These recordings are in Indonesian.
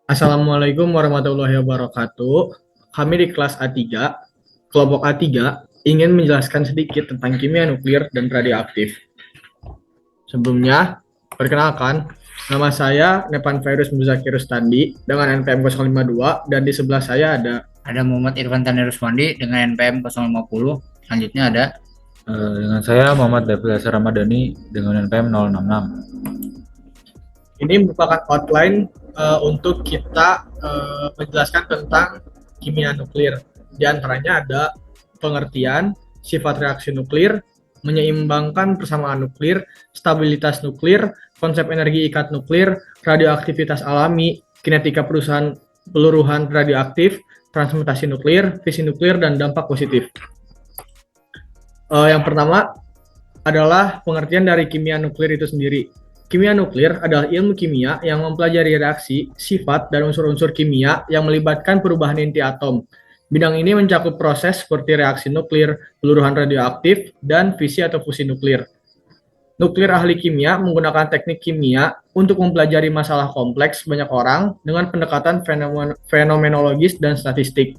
Assalamualaikum warahmatullahi wabarakatuh. Kami di kelas A3, kelompok A3, ingin menjelaskan sedikit tentang kimia nuklir dan radioaktif. Sebelumnya, perkenalkan, nama saya Nepan Virus Muzakir Rustandi dengan NPM 052 dan di sebelah saya ada Muhammad Irfan Tani Ruswandi dengan NPM 050. Selanjutnya ada Dengan saya Muhammad David Hasan Ramadhani dengan NPM 066. ini merupakan outline untuk kita menjelaskan tentang kimia nuklir. Di antaranya ada pengertian, sifat reaksi nuklir, menyeimbangkan persamaan nuklir, stabilitas nuklir, konsep energi ikat nuklir, radioaktivitas alami, kinetika perusahaan peluruhan radioaktif, transmutasi nuklir, fisi nuklir, dan dampak positif. Yang pertama adalah pengertian dari kimia nuklir itu sendiri. Kimia nuklir adalah ilmu kimia yang mempelajari reaksi, sifat, dan unsur-unsur kimia yang melibatkan perubahan inti atom. Bidang ini mencakup proses seperti reaksi nuklir, peluruhan radioaktif, dan fisi atau fusi nuklir. Nuklir ahli kimia menggunakan teknik kimia untuk mempelajari masalah kompleks banyak orang dengan pendekatan fenomenologis dan statistik.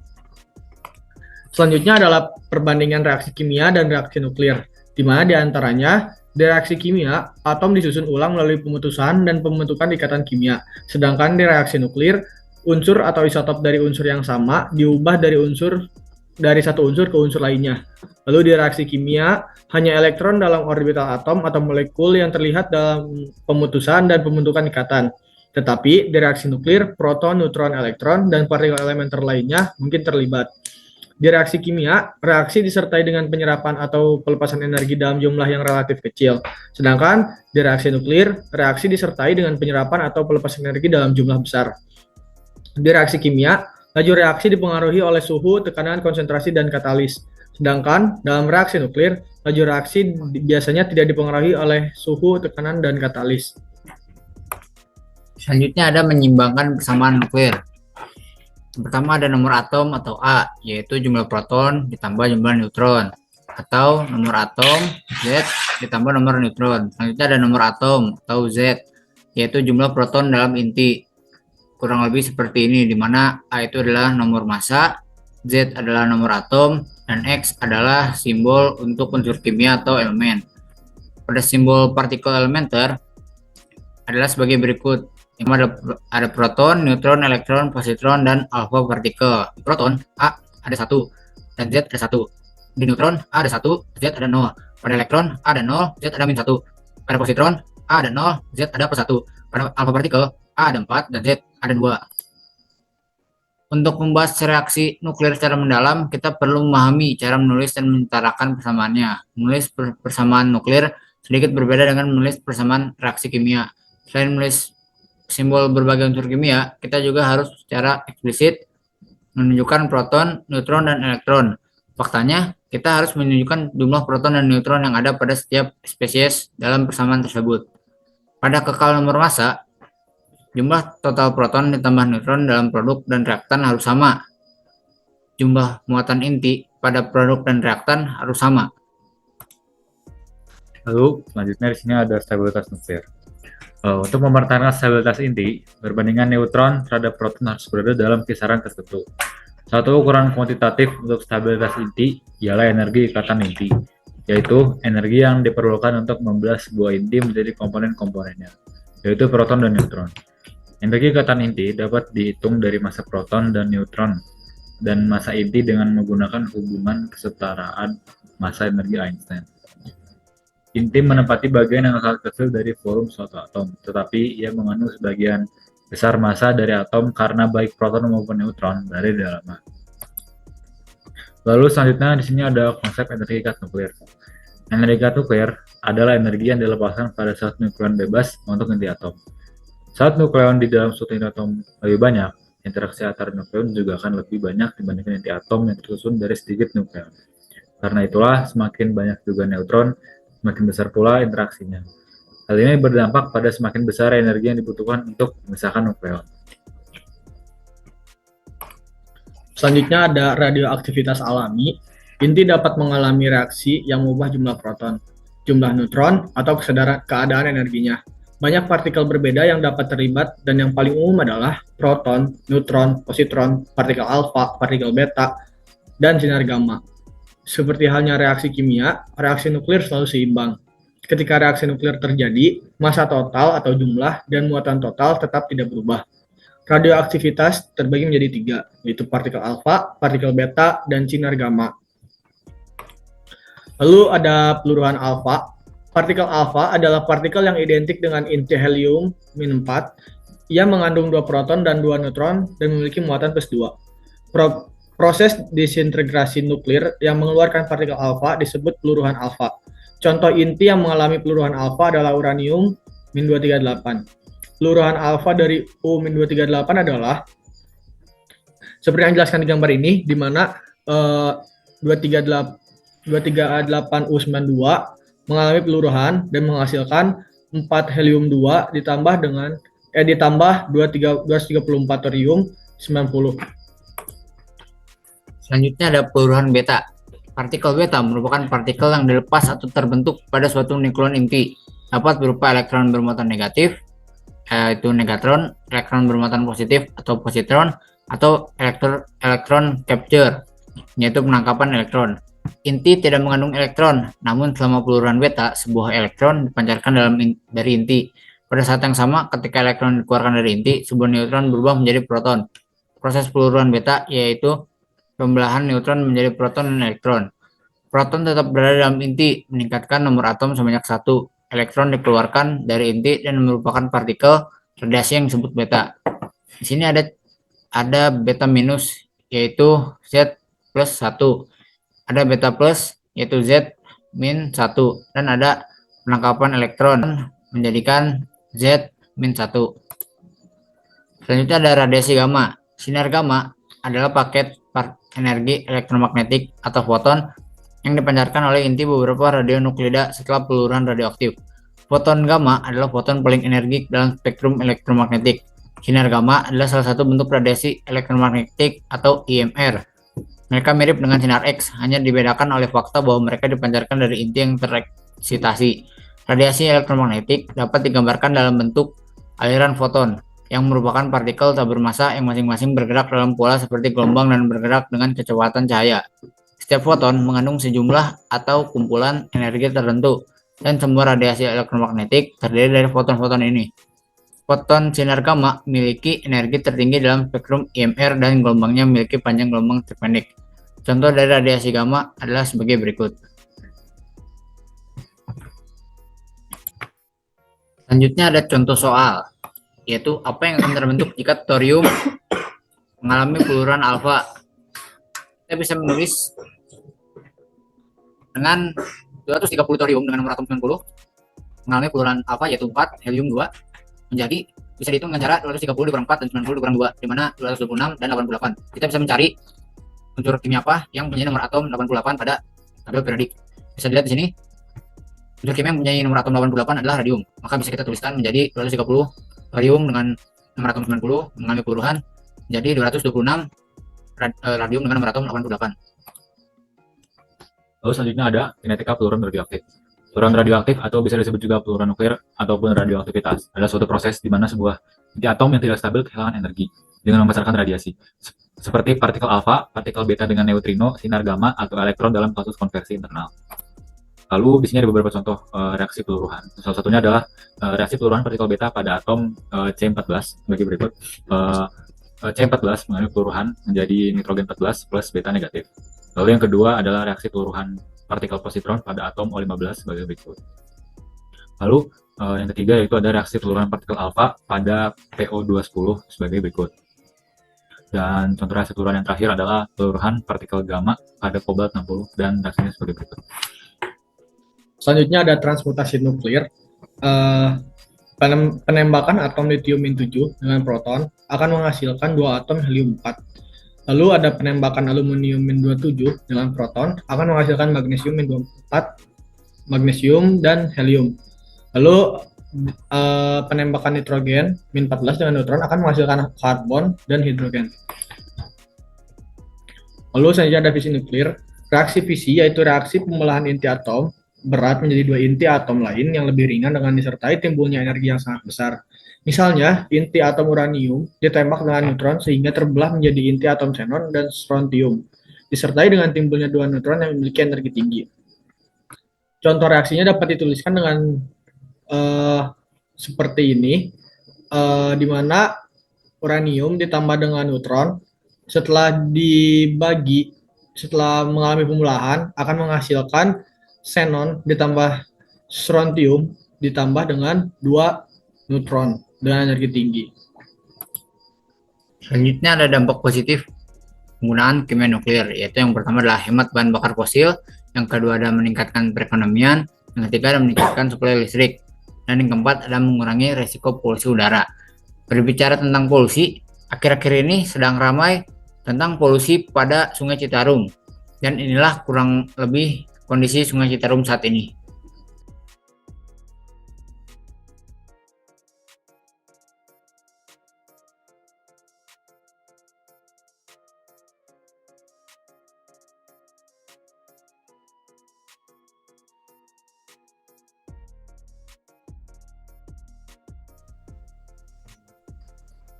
Selanjutnya adalah perbandingan reaksi kimia dan reaksi nuklir, di mana diantaranya di reaksi kimia, atom disusun ulang melalui pemutusan dan pembentukan ikatan kimia, sedangkan di reaksi nuklir, unsur atau isotop dari unsur yang sama diubah dari satu unsur ke unsur lainnya. Lalu di reaksi kimia, hanya elektron dalam orbital atom atau molekul yang terlihat dalam pemutusan dan pembentukan ikatan. Tetapi di reaksi nuklir, proton, neutron, elektron, dan partikel elementer lainnya mungkin terlibat. Di reaksi kimia, reaksi disertai dengan penyerapan atau pelepasan energi dalam jumlah yang relatif kecil. Sedangkan di reaksi nuklir, reaksi disertai dengan penyerapan atau pelepasan energi dalam jumlah besar. Di reaksi kimia, laju reaksi dipengaruhi oleh suhu, tekanan, konsentrasi, dan katalis. Sedangkan dalam reaksi nuklir, laju reaksi biasanya tidak dipengaruhi oleh suhu, tekanan, dan katalis. selanjutnya ada menyeimbangkan persamaan nuklir. Yang pertama ada nomor atom atau A, yaitu jumlah proton ditambah jumlah neutron, atau nomor atom Z ditambah nomor neutron. Selanjutnya ada nomor atom atau Z, yaitu jumlah proton dalam inti. Kurang lebih seperti ini, di mana A itu adalah nomor massa, Z adalah nomor atom, dan X adalah simbol untuk unsur kimia atau elemen. Pada simbol partikel elementer adalah sebagai berikut. Yang ada proton, neutron, elektron, positron, dan alfa partikel. Di proton A ada 1 dan Z ada 1. Di neutron A ada 1, Z ada 0. Pada elektron A ada 0, Z ada -1. Pada positron A ada 0, Z ada +1. Pada alfa partikel A ada 4 dan Z ada 2. Untuk membahas reaksi nuklir secara mendalam, kita perlu memahami cara menulis dan menyetarakan persamaannya. Menulis persamaan nuklir sedikit berbeda dengan menulis persamaan reaksi kimia. Selain menulis simbol berbagai unsur kimia, kita juga harus secara eksplisit menunjukkan proton, neutron, dan elektron. Faktanya, kita harus menunjukkan jumlah proton dan neutron yang ada pada setiap spesies dalam persamaan tersebut. Pada kekal nomor massa, jumlah total proton ditambah neutron dalam produk dan reaktan harus sama. Jumlah muatan inti pada produk dan reaktan harus sama. Lalu selanjutnya di sini ada stabilitas nuklir. Untuk mempertahankan stabilitas inti, perbandingan neutron terhadap proton harus berada dalam kisaran tertentu. Satu ukuran kuantitatif untuk stabilitas inti ialah energi ikatan inti, yaitu energi yang diperlukan untuk membelah sebuah inti menjadi komponen-komponennya, yaitu proton dan neutron. Energi ikatan inti dapat dihitung dari massa proton dan neutron dan massa inti dengan menggunakan hubungan kesetaraan massa energi Einstein. Inti menempati bagian yang sangat kecil dari volume suatu atom, tetapi ia mengandung sebagian besar massa dari atom karena baik proton maupun neutron berada di dalamnya. Lalu selanjutnya di sini ada konsep energi ikat nuklir. Energi ikat nuklir adalah energi yang dilepaskan pada saat nukleon bebas untuk inti atom. Saat nukleon di dalam suatu inti atom lebih banyak, interaksi antar nukleon juga akan lebih banyak dibandingkan inti atom yang tersusun dari sedikit nukleon. Karena itulah semakin banyak juga neutron, semakin besar pula interaksinya. Hal ini berdampak pada semakin besar energi yang dibutuhkan untuk memisahkan nukleon. Selanjutnya ada radioaktivitas alami. Inti dapat mengalami reaksi yang mengubah jumlah proton, jumlah neutron, atau keadaan energinya. Banyak partikel berbeda yang dapat terlibat dan yang paling umum adalah proton, neutron, positron, partikel alfa, partikel beta, dan sinar gamma. Seperti halnya reaksi kimia, reaksi nuklir selalu seimbang. Ketika reaksi nuklir terjadi, massa total atau jumlah dan muatan total tetap tidak berubah. Radioaktivitas terbagi menjadi 3, yaitu partikel alfa, partikel beta, dan sinar gamma. Lalu ada peluruhan alfa. Partikel alfa adalah partikel yang identik dengan inti helium-4. Ia mengandung 2 proton dan 2 neutron dan memiliki muatan +2. Proses disintegrasi nuklir yang mengeluarkan partikel alfa disebut peluruhan alfa. Contoh inti yang mengalami peluruhan alfa adalah uranium-238. Peluruhan alfa dari U-238 adalah seperti yang dijelaskan di gambar ini, di mana 238U92 mengalami peluruhan dan menghasilkan 4 helium-2 ditambah 234 thorium-90. Selanjutnya ada peluruhan beta. Partikel beta merupakan partikel yang dilepas atau terbentuk pada suatu nukleon inti. Dapat berupa elektron bermuatan negatif, yaitu negatron, elektron bermuatan positif atau positron, atau elektron capture, yaitu penangkapan elektron. Inti tidak mengandung elektron, namun selama peluruhan beta, sebuah elektron dipancarkan dari inti. Pada saat yang sama, ketika elektron dikeluarkan dari inti, sebuah neutron berubah menjadi proton. Proses peluruhan beta yaitu pembelahan neutron menjadi proton dan elektron. Proton tetap berada dalam inti, meningkatkan nomor atom sebanyak 1. Elektron dikeluarkan dari inti dan merupakan partikel radiasi yang disebut beta. Di sini ada beta minus, yaitu Z plus 1. Ada beta plus, yaitu Z min 1. Dan ada penangkapan elektron menjadikan Z min 1. Selanjutnya ada radiasi gamma. Sinar gamma adalah paket energi elektromagnetik atau foton yang dipancarkan oleh inti beberapa radionuklida setelah peluruhan radioaktif. Foton gamma adalah foton paling energik dalam spektrum elektromagnetik. Sinar gamma adalah salah satu bentuk radiasi elektromagnetik atau IMR. Mereka mirip dengan sinar X, hanya dibedakan oleh fakta bahwa mereka dipancarkan dari inti yang tereksitasi. Radiasi elektromagnetik dapat digambarkan dalam bentuk aliran foton, yang merupakan partikel tak bermassa yang masing-masing bergerak dalam pola seperti gelombang dan bergerak dengan kecepatan cahaya. Setiap foton mengandung sejumlah atau kumpulan energi tertentu, dan semua radiasi elektromagnetik terdiri dari foton-foton ini. Foton sinar gamma memiliki energi tertinggi dalam spektrum IMR dan gelombangnya memiliki panjang gelombang terpendek. Contoh dari radiasi gamma adalah sebagai berikut. Selanjutnya ada contoh soal, yaitu apa yang akan terbentuk jika thorium mengalami peluruhan alfa. Kita bisa menulis dengan 230 thorium dengan nomor atom 90 mengalami peluruhan alfa yaitu 4 helium 2 menjadi bisa dihitung dengan cara 230 dikurang 4 dan 90 dikurang 2, di mana 226 dan 88. Kita bisa mencari unsur kimia apa yang mempunyai nomor atom 88 pada tabel periodik. Bisa dilihat di sini. Unsur kimia yang mempunyai nomor atom 88 adalah radium. Maka bisa kita tuliskan menjadi 230 radium dengan nomor atom 90 mengalami peluruhan menjadi 226 radium dengan nomor atom 88. Lalu selanjutnya ada kinetika peluruhan radioaktif. Peluruhan radioaktif atau bisa disebut juga peluruhan nuklir ataupun radioaktivitas adalah suatu proses di mana sebuah inti atom yang tidak stabil kehilangan energi dengan membesarkan radiasi. Seperti partikel alfa, partikel beta dengan neutrino, sinar gamma, atau elektron dalam kasus konversi internal. Lalu di sini ada beberapa contoh reaksi peluruhan. Salah satunya adalah reaksi peluruhan partikel beta pada atom C14 sebagai berikut. C14 mengalami peluruhan menjadi nitrogen 14 plus beta negatif. Lalu yang kedua adalah reaksi peluruhan partikel positron pada atom O15 sebagai berikut. Lalu yang ketiga yaitu ada reaksi peluruhan partikel alfa pada PO210 sebagai berikut. Dan contoh reaksi peluruhan yang terakhir adalah peluruhan partikel gamma pada kobalt 60 dan reaksinya sebagai berikut. Selanjutnya ada transmutasi nuklir. Penembakan atom litium-7 dengan proton akan menghasilkan 2 atom helium-4. Lalu ada penembakan aluminium-27 dengan proton akan menghasilkan magnesium-4, magnesium dan helium. Lalu penembakan nitrogen-14 dengan neutron akan menghasilkan karbon dan hidrogen. Lalu selanjutnya ada fisi nuklir. Reaksi fisi yaitu reaksi pembelahan inti atom berat menjadi dua inti atom lain yang lebih ringan dengan disertai timbulnya energi yang sangat besar. Misalnya, inti atom uranium ditembak dengan neutron sehingga terbelah menjadi inti atom xenon dan strontium, disertai dengan timbulnya dua neutron yang memiliki energi tinggi. Contoh reaksinya dapat dituliskan dengan seperti ini, di mana uranium ditambah dengan neutron setelah mengalami pembelahan akan menghasilkan xenon ditambah strontium ditambah dengan dua neutron dengan energi tinggi. Selanjutnya ada dampak positif penggunaan kimia nuklir, yaitu yang pertama adalah hemat bahan bakar fosil, yang kedua adalah meningkatkan perekonomian, yang ketiga adalah meningkatkan suplai listrik, dan yang keempat adalah mengurangi resiko polusi udara. Berbicara tentang polusi, akhir-akhir ini sedang ramai tentang polusi pada Sungai Citarum, dan inilah kurang lebih kondisi Sungai Citarum saat ini.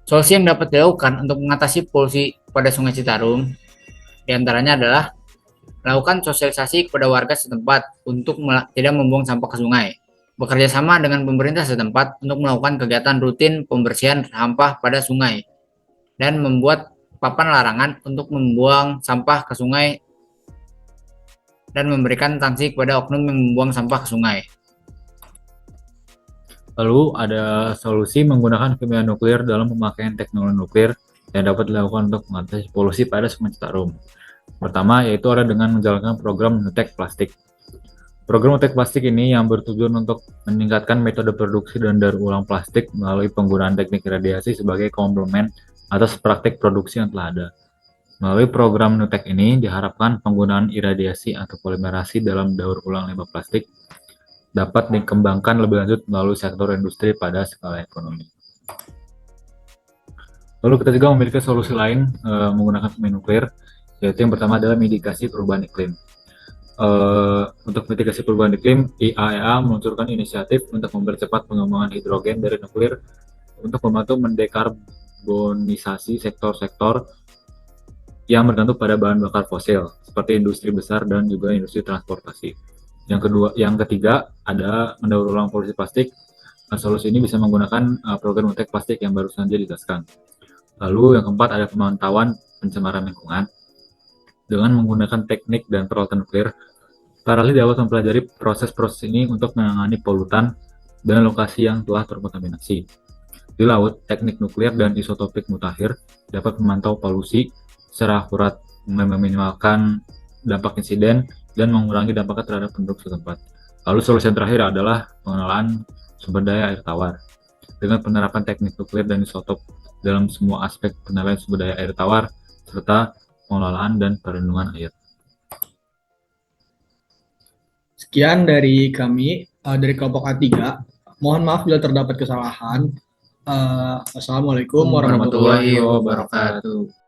Solusi yang dapat dilakukan untuk mengatasi polusi pada Sungai Citarum diantaranya adalah melakukan sosialisasi kepada warga setempat untuk tidak membuang sampah ke sungai, bekerja sama dengan pemerintah setempat untuk melakukan kegiatan rutin pembersihan sampah pada sungai, dan membuat papan larangan untuk membuang sampah ke sungai dan memberikan sanksi kepada oknum yang membuang sampah ke sungai. Lalu ada solusi menggunakan kimia nuklir dalam pemakaian teknologi nuklir yang dapat dilakukan untuk mengatasi polusi pada Sungai Citarum. Pertama yaitu ada dengan menjalankan program Nutek Plastik. Program Nutek Plastik ini yang bertujuan untuk meningkatkan metode produksi dan daur ulang plastik melalui penggunaan teknik radiasi sebagai komplement atas praktik produksi yang telah ada. Melalui program Nutek ini diharapkan penggunaan iradiasi atau polimerasi dalam daur ulang limbah plastik dapat dikembangkan lebih lanjut melalui sektor industri pada skala ekonomi. Lalu kita juga memiliki solusi lain menggunakan kimia nuklir, yaitu yang pertama adalah mitigasi perubahan iklim. Untuk mitigasi perubahan iklim, IAEA meluncurkan inisiatif untuk mempercepat pengembangan hidrogen dari nuklir untuk membantu mendekarbonisasi sektor-sektor yang bergantung pada bahan bakar fosil, seperti industri besar dan juga industri transportasi. Yang ketiga ada mendaur ulang polusi plastik. Solusi ini bisa menggunakan program Nutek Plastik yang baru saja dijelaskan. Lalu yang keempat ada pemantauan pencemaran lingkungan. Dengan menggunakan teknik dan peralatan nuklir, para ahli dapat mempelajari proses-proses ini untuk menangani polutan dan lokasi yang telah terkontaminasi. Di laut, teknik nuklir dan isotopik mutakhir dapat memantau polusi secara akurat, meminimalkan dampak insiden dan mengurangi dampaknya terhadap penduduk setempat. Lalu solusi yang terakhir adalah pengelolaan sumber daya air tawar. Dengan penerapan teknik nuklir dan isotop dalam semua aspek penilaian sumber daya air tawar, serta pengelolaan dan perlindungan air. Sekian dari kami, dari kelompok A3. Mohon maaf bila terdapat kesalahan. Assalamualaikum warahmatullahi wabarakatuh.